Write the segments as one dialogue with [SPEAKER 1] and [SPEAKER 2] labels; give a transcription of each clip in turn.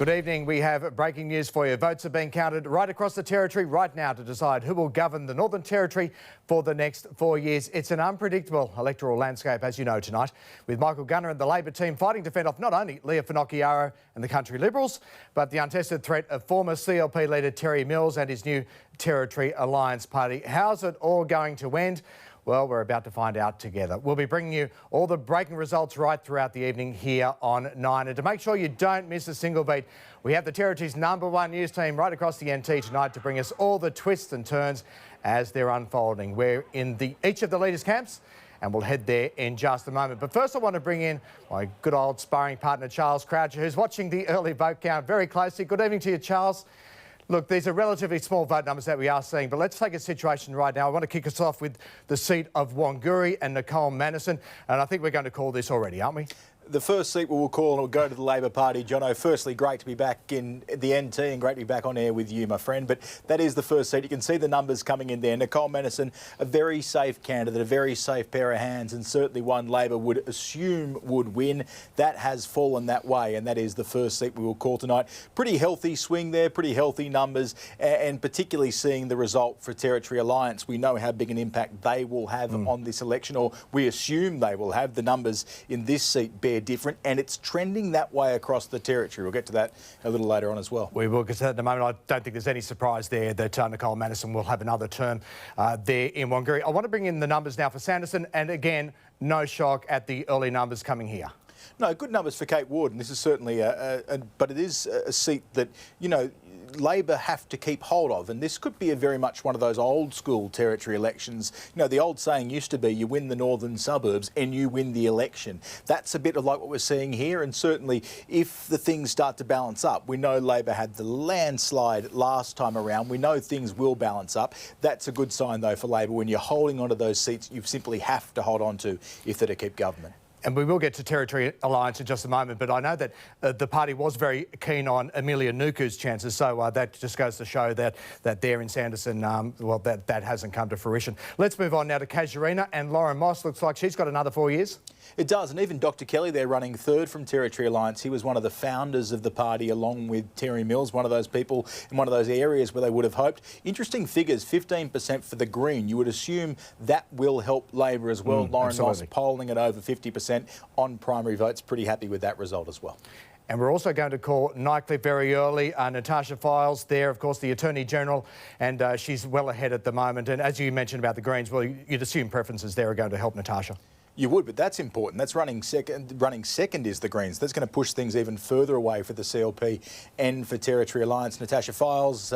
[SPEAKER 1] Good evening. We have breaking news for you. Votes are being counted right across the Territory right now to decide who will govern the Northern Territory for the next 4 years. It's an unpredictable electoral landscape, as you know, tonight, with Michael Gunner and the Labor team fighting to fend off not only Leah Finocchiaro and the Country Liberals, but the untested threat of former CLP leader Terry Mills and his new Territory Alliance Party. How's it all going to end? Well, we're about to find out together. We'll be bringing you all the breaking results right throughout the evening here on 9. And to make sure you don't miss a single beat, we have the Territory's #1 news team right across the NT tonight to bring us all the twists and turns as they're unfolding. We're in each of the leaders' camps and we'll head there in just a moment. But first I want to bring in my good old sparring partner, Charles Croucher, who's watching the early vote count very closely. Good evening to you, Charles. Look, these are relatively small vote numbers that we are seeing, but let's take a situation right now. I want to kick us off with the seat of Wanguri and Nicole Mannison, and I think we're going to call this already, aren't we?
[SPEAKER 2] The first seat we will call will go to the Labor Party. Jono, firstly, great to be back in the NT and great to be back on air with you, my friend. But that is the first seat. You can see the numbers coming in there. Nicole Mannison, a very safe candidate, a very safe pair of hands, and certainly one Labor would assume would win. That has fallen that way, and that is the first seat we will call tonight. Pretty healthy swing there, pretty healthy numbers, and particularly seeing the result for Territory Alliance. We know how big an impact they will have on this election, or we assume they will have. The numbers in this seat bear different, and it's trending that way across the Territory. We'll get to that a little later on as well.
[SPEAKER 1] We will, because at the moment I don't think there's any surprise there that Nicole Mannison will have another term there in Wanguri. I want to bring in the numbers now for Sanderson, and again, no shock at the early numbers coming here.
[SPEAKER 2] No, good numbers for Kate Ward, and this is certainly but it is a seat that, you know, Labor have to keep hold of, and this could be very much one of those old school Territory elections. You know, the old saying used to be you win the northern suburbs and you win the election. That's a bit of like what we're seeing here, and certainly if the things start to balance up, we know Labor had the landslide last time around. We know things will balance up. That's a good sign though for Labor. When you're holding onto those seats, you simply have to hold on to if they're to keep government.
[SPEAKER 1] And we will get to Territory Alliance in just a moment, but I know that the party was very keen on Amelia Nuku's chances, so that just goes to show that there in Sanderson, well, that hasn't come to fruition. Let's move on now to Casuarina, and Lauren Moss looks like she's got another 4 years.
[SPEAKER 2] It does, and even Dr Kelly there running third from Territory Alliance. He was one of the founders of the party along with Terry Mills, one of those people in one of those areas where they would have hoped. Interesting figures, 15% for the Green. You would assume that will help Labor as well. Lauren Moss polling at over 50% on primary votes. Pretty happy with that result as well.
[SPEAKER 1] And we're also going to call Nightcliff very early. Natasha Files there, of course, the Attorney General, and she's well ahead at the moment. And as you mentioned about the Greens, well, you'd assume preferences there are going to help Natasha.
[SPEAKER 2] You would, but that's important. That's running second. Running second is the Greens. That's going to push things even further away for the CLP and for Territory Alliance. Natasha Files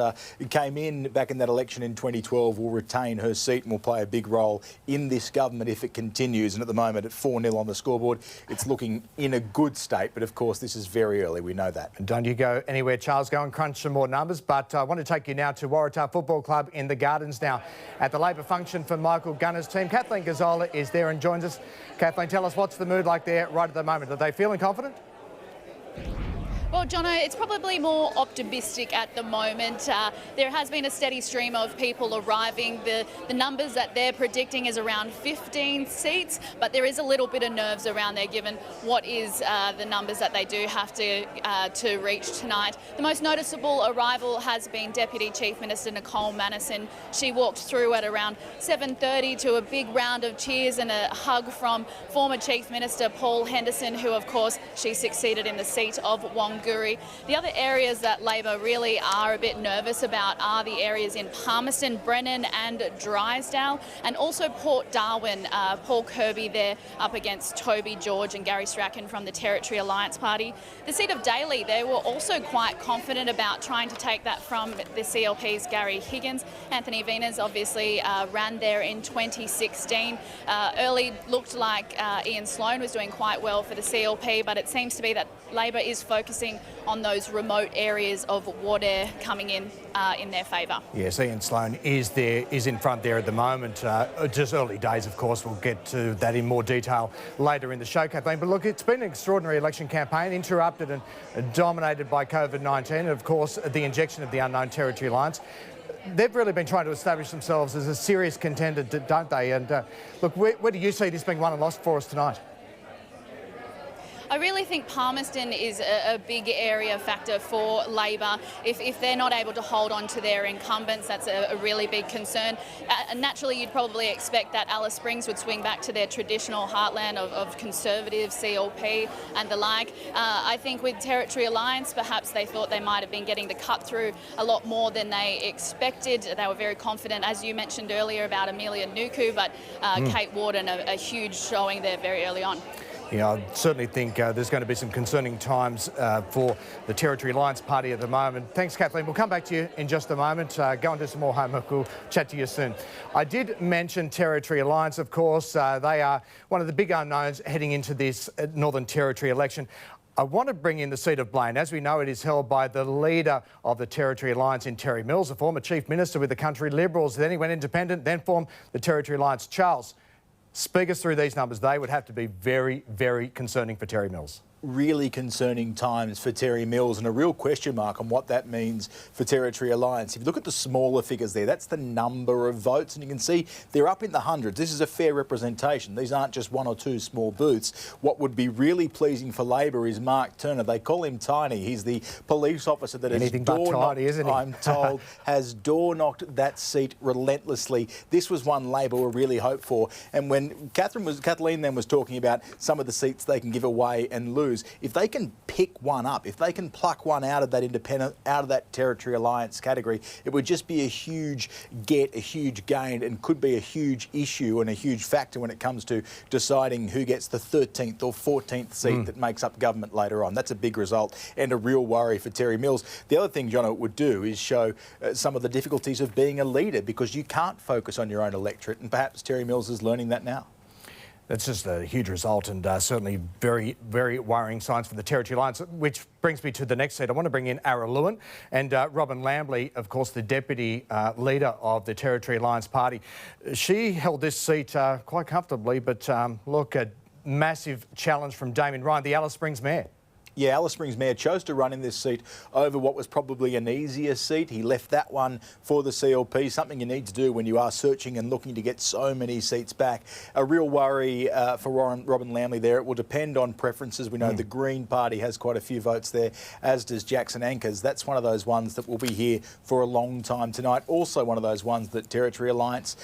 [SPEAKER 2] came in back in that election in 2012, will retain her seat and will play a big role in this government if it continues. And at the moment, at 4-0 on the scoreboard, it's looking in a good state. But of course, this is very early. We know that.
[SPEAKER 1] And don't you go anywhere, Charles. Go and crunch some more numbers. But I want to take you now to Waratah Football Club in the Gardens now at the Labor function for Michael Gunner's team. Kathleen Gazzola is there and joins us. Kathleen, tell us what's the mood like there right at the moment. Are they feeling confident?
[SPEAKER 3] Well, Jono, it's probably more optimistic at the moment. There has been a steady stream of people arriving. The numbers that they're predicting is around 15 seats, but there is a little bit of nerves around there given what is the numbers that they do have to reach tonight. The most noticeable arrival has been Deputy Chief Minister Nicole Mannison. She walked through at around 7:30 to a big round of cheers and a hug from former Chief Minister Paul Henderson, who of course she succeeded in the seat of Wanguri. The other areas that Labor really are a bit nervous about are the areas in Palmerston, Brennan and Drysdale, and also Port Darwin. Paul Kirby there up against Toby George and Gary Strachan from the Territory Alliance Party. The seat of Daly, they were also quite confident about trying to take that from the CLP's Gary Higgins. Anthony Veners obviously ran there in 2016. Early looked like Ian Sloan was doing quite well for the CLP, but it seems to be that Labor is focusing on those remote areas of Wardair coming in their favour.
[SPEAKER 1] Yes, Ian Sloan is in front there at the moment. Just early days, of course. We'll get to that in more detail later in the show, Kathleen. But look, it's been an extraordinary election campaign, interrupted and dominated by COVID-19 and, of course, the injection of the Unknown Territory Alliance. They've really been trying to establish themselves as a serious contender, don't they? And look, where do you see this being won and lost for us tonight?
[SPEAKER 3] I really think Palmerston is a big area factor for Labor. If they're not able to hold on to their incumbents, that's a really big concern. Naturally, you'd probably expect that Alice Springs would swing back to their traditional heartland of conservative CLP and the like. I think with Territory Alliance, perhaps they thought they might have been getting the cut through a lot more than they expected. They were very confident, as you mentioned earlier, about Amelia Nuku, but Kate Warden, a huge showing there very early on.
[SPEAKER 1] Yeah, I certainly think there's going to be some concerning times for the Territory Alliance Party at the moment. Thanks, Kathleen. We'll come back to you in just a moment. Go and do some more homework. We'll chat to you soon. I did mention Territory Alliance, of course. They are one of the big unknowns heading into this Northern Territory election. I want to bring in the seat of Blaine. As we know, it is held by the leader of the Territory Alliance in Terry Mills, a former Chief Minister with the Country Liberals. Then he went independent, then formed the Territory Alliance. Charles, speak us through these numbers. They would have to be very, very concerning for Terry Mills.
[SPEAKER 2] Really concerning times for Terry Mills, and a real question mark on what that means for Territory Alliance. If you look at the smaller figures there, that's the number of votes, and you can see they're up in the hundreds. This is a fair representation. These aren't just one or two small booths. What would be really pleasing for Labor is Mark Turner. They call him Tiny. He's the police officer that
[SPEAKER 1] Anything
[SPEAKER 2] has
[SPEAKER 1] but tidy, isn't he?
[SPEAKER 2] I'm told, has door-knocked that seat relentlessly. This was one Labor were really hoped for, and when Kathleen then was talking about some of the seats they can give away and lose, if they can pick one up, if they can pluck one out of that independent, out of that Territory Alliance category, it would just be a huge get, a huge gain, and could be a huge issue and a huge factor when it comes to deciding who gets the 13th or 14th seat that makes up government later on. That's a big result and a real worry for Terry Mills. The other thing, John, it would do is show some of the difficulties of being a leader, because you can't focus on your own electorate, and perhaps Terry Mills is learning that now.
[SPEAKER 1] That's just a huge result, and certainly very, very worrying signs for the Territory Alliance, which brings me to the next seat. I want to bring in Ara Lewin and Robin Lambley, of course, the deputy leader of the Territory Alliance Party. She held this seat quite comfortably, but look, a massive challenge from Damien Ryan, the Alice Springs Mayor.
[SPEAKER 2] Yeah, Alice Springs Mayor chose to run in this seat over what was probably an easier seat. He left that one for the CLP, something you need to do when you are searching and looking to get so many seats back. A real worry for Robin Lambley there. It will depend on preferences. We know the Green Party has quite a few votes there, as does Jackson Anchors. That's one of those ones that will be here for a long time tonight. Also one of those ones that Territory Alliance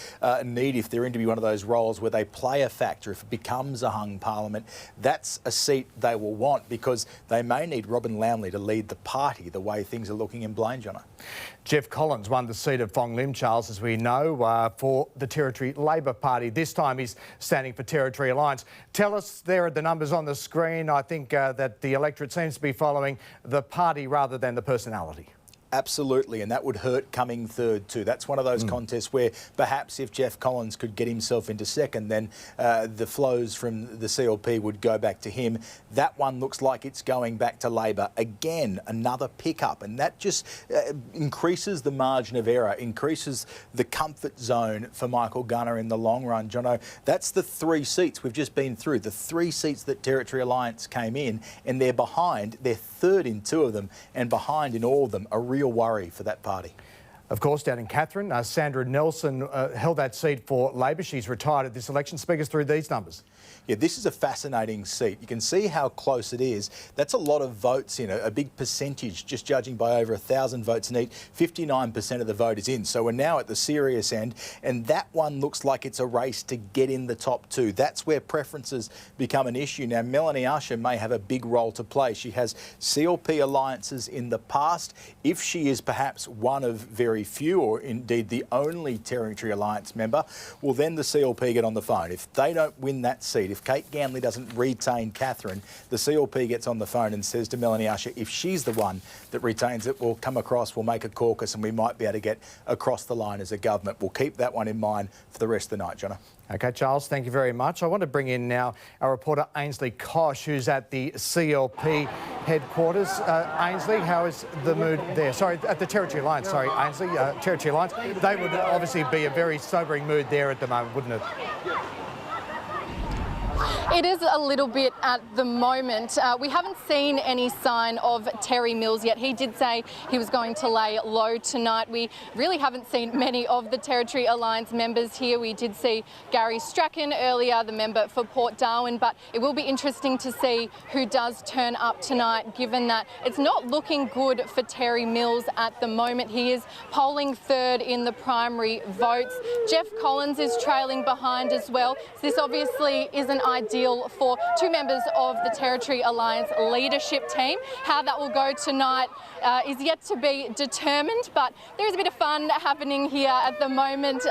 [SPEAKER 2] need if they're in to be one of those roles where they play a factor. If it becomes a hung parliament, that's a seat they will want, because they may need Robin Lambley to lead the party the way things are looking in Blaine, Jono.
[SPEAKER 1] Jeff Collins won the seat of Fong Lim, Charles, as we know, for the Territory Labor Party. This time he's standing for Territory Alliance. Tell us, there are the numbers on the screen. I think that the electorate seems to be following the party rather than the personality.
[SPEAKER 2] Absolutely, and that would hurt coming third too. That's one of those contests where perhaps if Jeff Collins could get himself into second, then the flows from the CLP would go back to him. That one looks like it's going back to Labor. Again, another pickup, and that just increases the margin of error, increases the comfort zone for Michael Gunner in the long run. Jono, that's the three seats we've just been through, the three seats that Territory Alliance came in, and they're behind. They're third in two of them and behind in all of them. A real worry for that party.
[SPEAKER 1] Of course, down in Katherine, Sandra Nelson held that seat for Labor. She's retired at this election. Speak us through these numbers.
[SPEAKER 2] Yeah, this is a fascinating seat. You can see how close it is. That's a lot of votes in, a big percentage, just judging by over 1,000 votes in each. 59% of the vote is in. So we're now at the serious end, and that one looks like it's a race to get in the top two. That's where preferences become an issue. Now, Melanie Usher may have a big role to play. She has CLP alliances in the past. If she is perhaps one of very few, or indeed the only Territory Alliance member, well, then the CLP get on the phone. If they don't win that seat, if Kate Ganley doesn't retain Katherine, the CLP gets on the phone and says to Melanie Usher, if she's the one that retains it, we'll come across, we'll make a caucus, and we might be able to get across the line as a government. We'll keep that one in mind for the rest of the night, Jono.
[SPEAKER 1] OK, Charles, thank you very much. I want to bring in now our reporter Ainsley Koch, who's at the CLP headquarters. Ainsley, how is the mood there? Sorry, at the Territory Alliance. Sorry, Ainsley, Territory Alliance. They would obviously be a very sobering mood there at the moment, wouldn't it?
[SPEAKER 4] It is a little bit at the moment. We haven't seen any sign of Terry Mills yet. He did say he was going to lay low tonight. We really haven't seen many of the Territory Alliance members here. We did see Gary Strachan earlier, the member for Port Darwin, but it will be interesting to see who does turn up tonight, given that it's not looking good for Terry Mills at the moment. He is polling third in the primary votes. Jeff Collins is trailing behind as well. So this obviously isn't ideal for two members of the Territory Alliance leadership team. How that will go tonight is yet to be determined, but there is a bit of fun happening here at the moment.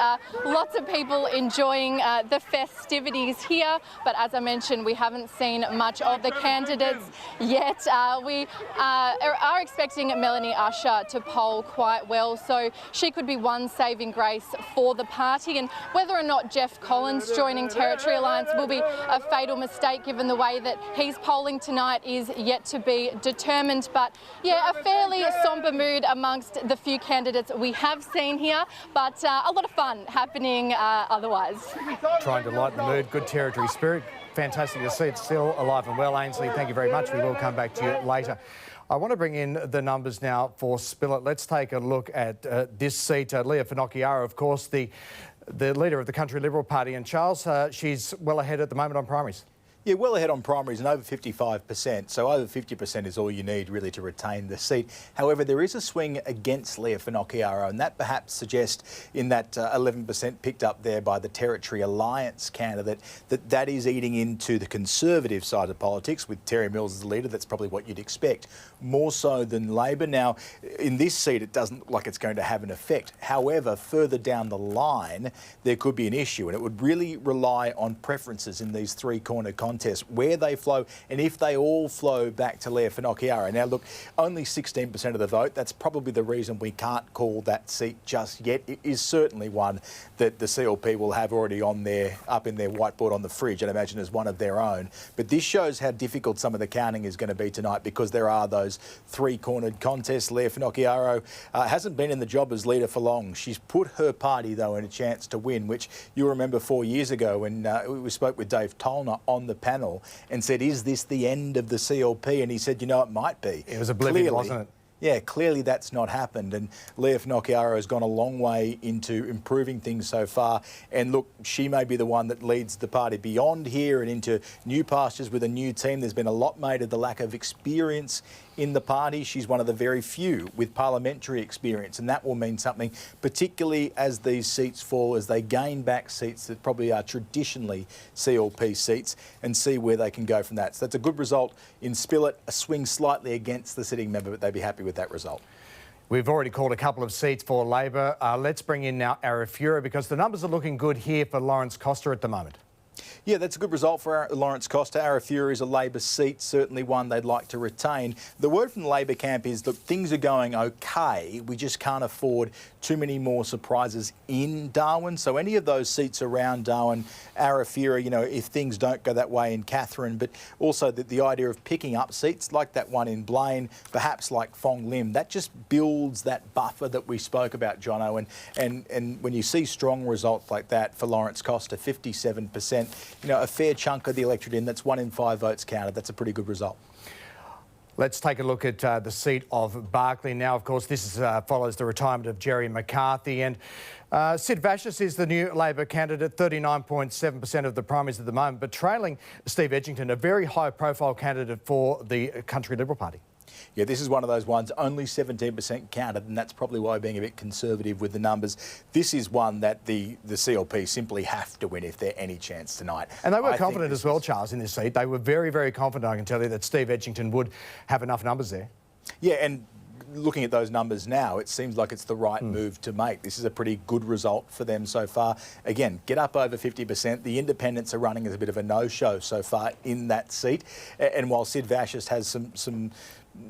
[SPEAKER 4] Lots of people enjoying the festivities here, but as I mentioned, we haven't seen much of the candidates yet. We are expecting Melanie Usher to poll quite well, so she could be one saving grace for the party, and whether or not Jeff Collins joining Territory Alliance will be a fatal mistake given the way that he's polling tonight is yet to be determined. But yeah, a fairly sombre mood amongst the few candidates we have seen here, but a lot of fun happening otherwise.
[SPEAKER 1] Trying to lighten the mood, good Territory spirit. Fantastic to see it still alive and well. Ainsley, thank you very much. We will come back to you later. I want to bring in the numbers now for Spillett. Let's take a look at this seat. Leah Finocchiaro, of course, the leader of the Country Liberal Party. And Charles, she's well ahead at the moment on primaries.
[SPEAKER 2] Yeah, well ahead on primaries and over 55%. So over 50% is all you need really to retain the seat. However, there is a swing against Leah Finocchiaro, and that perhaps suggests in that 11% picked up there by the Territory Alliance candidate that is eating into the Conservative side of politics. With Terry Mills as the leader, that's probably what you'd expect, more so than Labor. Now, in this seat, it doesn't look like it's going to have an effect. However, further down the line, there could be an issue, and it would really rely on preferences in these three-corner contests, where they flow and if they all flow back to Leah Finocchiaro. Now, look, only 16% of the vote. That's probably the reason we can't call that seat just yet. It is certainly one that the CLP will have already on there, up in their whiteboard on the fridge, I'd imagine, as one of their own. But this shows how difficult some of the counting is going to be tonight, because there are those three-cornered contests. Leah Finocchiaro hasn't been in the job as leader for long. She's put her party, though, in a chance to win, which you remember 4 years ago when we spoke with Dave Tollner on the panel and said, is this the end of the CLP? And he said, you know, it might be.
[SPEAKER 1] It was oblivion, wasn't it?
[SPEAKER 2] Yeah, clearly that's not happened, and Leah Finocchiaro has gone a long way into improving things so far. And look, she may be the one that leads the party beyond here and into new pastures with a new team. There's been a lot made of the lack of experience in the party. She's one of the very few with parliamentary experience, and that will mean something, particularly as these seats fall, as they gain back seats that probably are traditionally CLP seats, and see where they can go from that. So that's a good result in Spillett, a swing slightly against the sitting member, but they'd be happy with that result.
[SPEAKER 1] We've already called a couple of seats for Labor. Let's bring in now Arafura, because the numbers are looking good here for Lawrence Costa at the moment.
[SPEAKER 2] Yeah, that's a good result for Lawrence Costa. Arafura is a Labor seat, certainly one they'd like to retain. The word from the Labor camp is that things are going okay. We just can't afford too many more surprises in Darwin. So any of those seats around Darwin, Arafura, you know, if things don't go that way in Katherine, but also the idea of picking up seats like that one in Blaine, perhaps like Fong Lim, that just builds that buffer that we spoke about, Jono. And when you see strong results like that for Lawrence Costa, 57%, you know, a fair chunk of the electorate in, that's 1 in 5 votes counted. That's a pretty good result.
[SPEAKER 1] Let's take a look at the seat of Barkly now. Of course, this follows the retirement of Jerry McCarthy, and Sid Vashis is the new Labor candidate, 39.7% of the primaries at the moment, but trailing Steve Edgington, a very high-profile candidate for the Country Liberal Party.
[SPEAKER 2] Yeah, this is one of those ones, only 17% counted, and that's probably why being a bit conservative with the numbers. This is one that the CLP simply have to win if they're any chance tonight.
[SPEAKER 1] And they were confident as well, Charles, in this seat. They were very, very confident, I can tell you, that Steve Edgington would have enough numbers there. Yeah,
[SPEAKER 2] and looking at those numbers now, it seems like it's the right move to make. This is a pretty good result for them so far. Again, get up over 50%. The independents are running as a bit of a no-show so far in that seat. And while Sid Vashis has some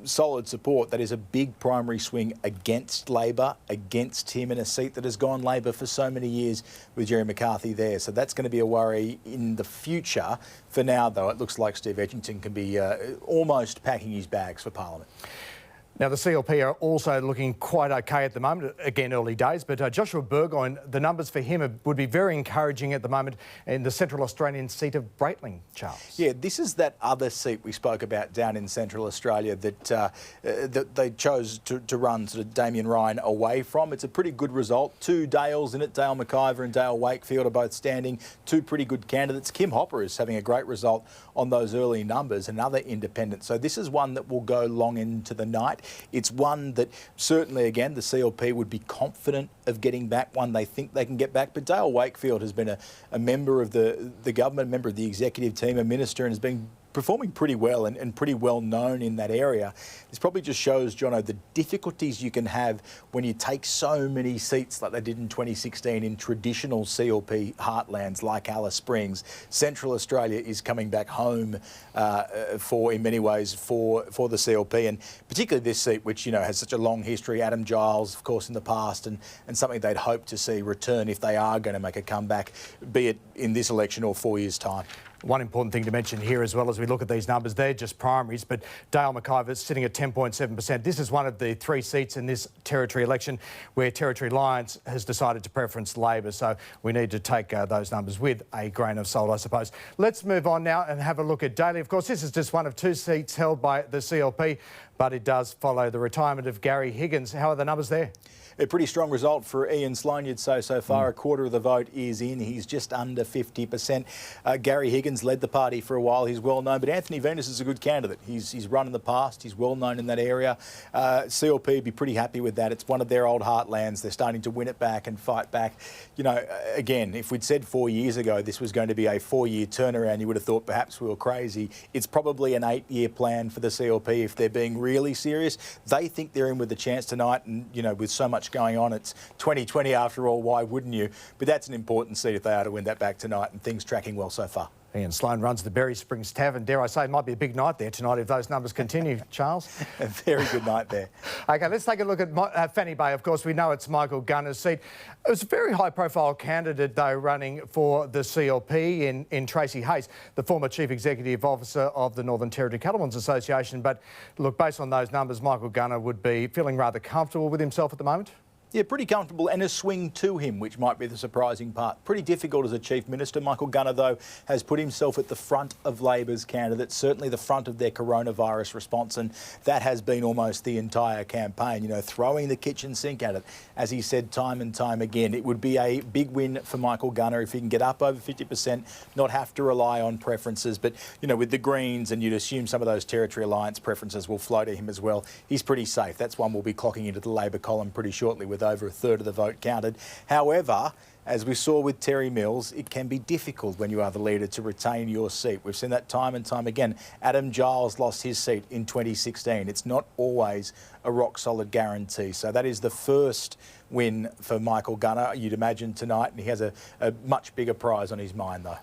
[SPEAKER 2] solid support, that is a big primary swing against Labor, against him in a seat that has gone Labor for so many years with Jerry McCarthy there. So that's going to be a worry in the future. For now, though, it looks like Steve Edgington can be almost packing his bags for Parliament.
[SPEAKER 1] Now, the CLP are also looking quite okay at the moment. Again, early days, but Joshua Burgoyne, the numbers for him would be very encouraging at the moment in the Central Australian seat of Breitling, Charles.
[SPEAKER 2] Yeah, this is that other seat we spoke about down in Central Australia that they chose to run sort of Damien Ryan away from. It's a pretty good result. Two Dales in it, Dale McIver and Dale Wakefield are both standing. Two pretty good candidates. Kim Hopper is having a great result on those early numbers, another independent. So this is one that will go long into the night. It's one that certainly, again, the CLP would be confident of getting back, one they think they can get back. But Dale Wakefield has been a member of the government, a member of the executive team, a minister, and has been performing pretty well and pretty well known in that area. This probably just shows, Jono, the difficulties you can have when you take so many seats like they did in 2016 in traditional CLP heartlands like Alice Springs. Central Australia is coming back home in many ways for the CLP, and particularly this seat, which, you know, has such a long history. Adam Giles, of course, in the past, and something they'd hope to see return if they are going to make a comeback, be it in this election or 4 years' time.
[SPEAKER 1] One important thing to mention here as well as we look at these numbers, they're just primaries, but Dale McIver is sitting at 10.7%. This is one of the 3 seats in this Territory election where Territory Alliance has decided to preference Labor, so we need to take those numbers with a grain of salt, I suppose. Let's move on now and have a look at Daly. Of course, this is just one of 2 seats held by the CLP, but it does follow the retirement of Gary Higgins. How are the numbers there?
[SPEAKER 2] A pretty strong result for Ian Sloan, you'd say, so far. A quarter of the vote is in. He's just under 50%. Gary Higgins led the party for a while. He's well known, but Anthony Venus is a good candidate. He's run in the past. He's well known in that area. CLP would be pretty happy with that. It's one of their old heartlands. They're starting to win it back and fight back. You know, again, if we'd said 4 years ago this was going to be a 4-year turnaround, you would have thought perhaps we were crazy. It's probably an 8-year plan for the CLP if they're being really serious. They think they're in with a chance tonight, and, you know, with so much going on, it's 2020 after all, why wouldn't you? But that's an important seat if they are to win that back tonight, and things tracking well so far.
[SPEAKER 1] Ian Sloan runs the Berry Springs Tavern. Dare I say, it might be a big night there tonight if those numbers continue, Charles.
[SPEAKER 2] A very good night there.
[SPEAKER 1] OK, let's take a look at Fanny Bay. Of course, we know it's Michael Gunner's seat. It was a very high-profile candidate, though, running for the CLP in Tracy Hayes, the former Chief Executive Officer of the Northern Territory Cattlemen's Association. But, look, based on those numbers, Michael Gunner would be feeling rather comfortable with himself at the moment.
[SPEAKER 2] Yeah, pretty comfortable, and a swing to him, which might be the surprising part. Pretty difficult as a Chief Minister. Michael Gunner, though, has put himself at the front of Labor's candidates, certainly the front of their coronavirus response, and that has been almost the entire campaign, you know, throwing the kitchen sink at it. As he said time and time again, it would be a big win for Michael Gunner if he can get up over 50%, not have to rely on preferences. But, you know, with the Greens, and you'd assume some of those Territory Alliance preferences will flow to him as well, he's pretty safe. That's one we'll be clocking into the Labor column pretty shortly with over a third of the vote counted. However, as we saw with Terry Mills, it can be difficult when you are the leader to retain your seat. We've seen that time and time again. Adam Giles lost his seat in 2016. It's not always a rock-solid guarantee. So that is the first win for Michael Gunner, you'd imagine, tonight, and he has a much bigger prize on his mind, though.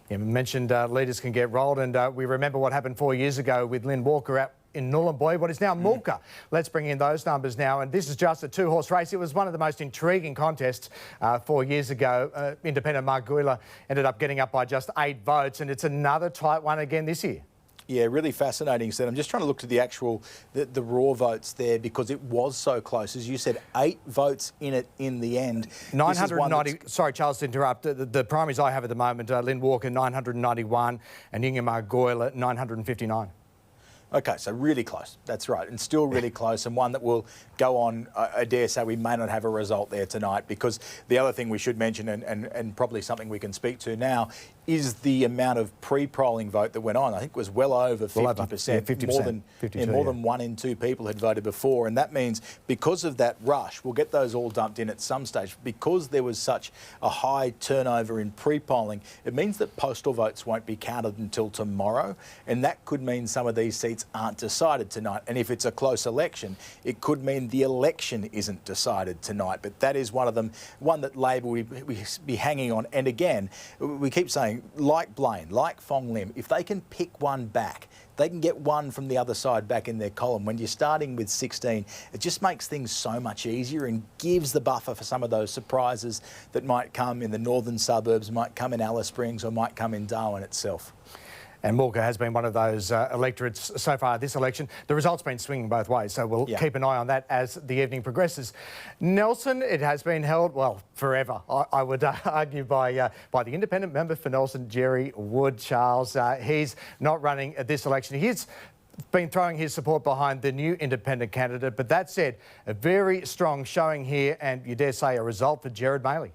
[SPEAKER 1] Yeah, we mentioned leaders can get rolled, and we remember what happened 4 years ago with Lynn Walker out in Nhulunbuy, what is now Mulka. Let's bring in those numbers now, and this is just a 2-horse race. It was one of the most intriguing contests 4 years ago. Independent Mark Guila ended up getting up by just 8 votes, and it's another tight one again this year.
[SPEAKER 2] Yeah, really fascinating set. I'm just trying to look to the actual, the raw votes there, because it was so close. As you said, 8 votes in it in the end.
[SPEAKER 1] 990, sorry, Charles, to interrupt. The primaries I have at the moment, Lynn Walker, 991, and Ingemar Goyle, 959.
[SPEAKER 2] Okay, so really close. That's right, and still really close, and one that will go on. I dare say we may not have a result there tonight, because the other thing we should mention, and probably something we can speak to now, is the amount of pre-polling vote that went on. I think it was well over 50%.
[SPEAKER 1] Yeah, 50%.
[SPEAKER 2] More than
[SPEAKER 1] 52,
[SPEAKER 2] more than 1 in 2 people had voted before, and that means because of that rush, we'll get those all dumped in at some stage. Because there was such a high turnover in pre-polling, it means that postal votes won't be counted until tomorrow, and that could mean some of these seats aren't decided tonight. And if it's a close election, it could mean the election isn't decided tonight. But that is one of them, one that Labor will be hanging on. And again, we keep saying, like Blaine, like Fong Lim, if they can pick one back, they can get one from the other side back in their column. When you're starting with 16, it just makes things so much easier and gives the buffer for some of those surprises that might come in the northern suburbs, might come in Alice Springs, or might come in Darwin itself.
[SPEAKER 1] And Walker has been one of those electorates so far this election. The results been swinging both ways, so we'll keep an eye on that as the evening progresses. Nelson, it has been held, well, forever, I would argue, by the independent member for Nelson, Jerry Wood, Charles. He's not running at this election. He's been throwing his support behind the new independent candidate. But that said, a very strong showing here, and you dare say a result for Gerard Maley.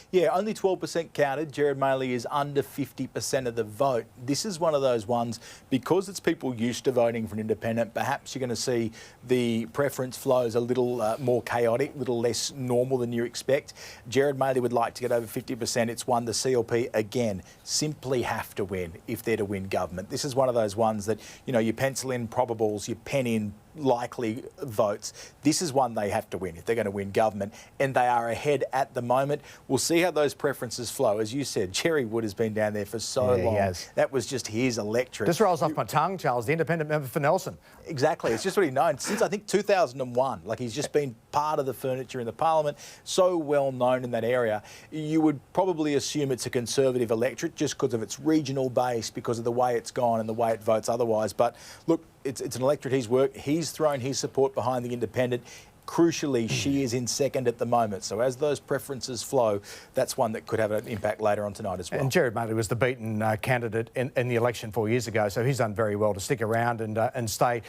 [SPEAKER 2] Yeah, only 12% counted. Gerard Maley is under 50% of the vote. This is one of those ones, because it's people used to voting for an independent, perhaps you're going to see the preference flows a little more chaotic, a little less normal than you expect. Gerard Maley would like to get over 50%. It's one the CLP, again, simply have to win if they're to win government. This is one of those ones that, you know, you pencil in probables, you pen in likely votes. This is one they have to win if they're going to win government, and they are ahead at the moment. We'll see how those preferences flow. As you said, Jerry Wood has been down there for so long.
[SPEAKER 1] He has.
[SPEAKER 2] That was just his electorate.
[SPEAKER 1] This rolls off my tongue, Charles, the independent member for Nelson.
[SPEAKER 2] Exactly. It's just what he's known since, I think, 2001. Like, he's just been part of the furniture in the parliament, so well known in that area. You would probably assume it's a Conservative electorate just because of its regional base, because of the way it's gone and the way it votes otherwise. But look, it's an electorate he's worked. He's thrown his support behind the independent. Crucially, she is in second at the moment. So as those preferences flow, that's one that could have an impact later on tonight as well.
[SPEAKER 1] And Gerard Maley was the beaten candidate in the election 4 years ago, so he's done very well to stick around and stay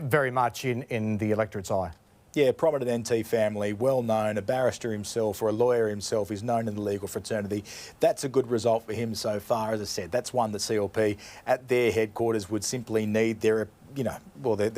[SPEAKER 1] very much in the electorate's eye.
[SPEAKER 2] Yeah, prominent NT family, well known, a barrister himself or a lawyer himself, is known in the legal fraternity. That's a good result for him so far. As I said, that's one the CLP at their headquarters would simply need. They're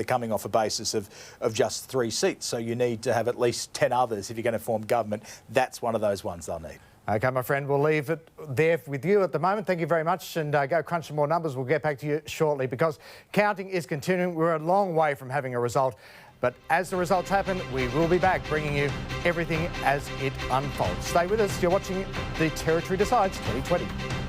[SPEAKER 2] coming off a basis of just 3 seats, so you need to have at least 10 others if you're going to form government. That's one of those ones they'll need.
[SPEAKER 1] OK, my friend, we'll leave it there with you at the moment. Thank you very much, and go crunch some more numbers. We'll get back to you shortly, because counting is continuing. We're a long way from having a result, but as the results happen, we will be back bringing you everything as it unfolds. Stay with us. You're watching The Territory Decides 2020.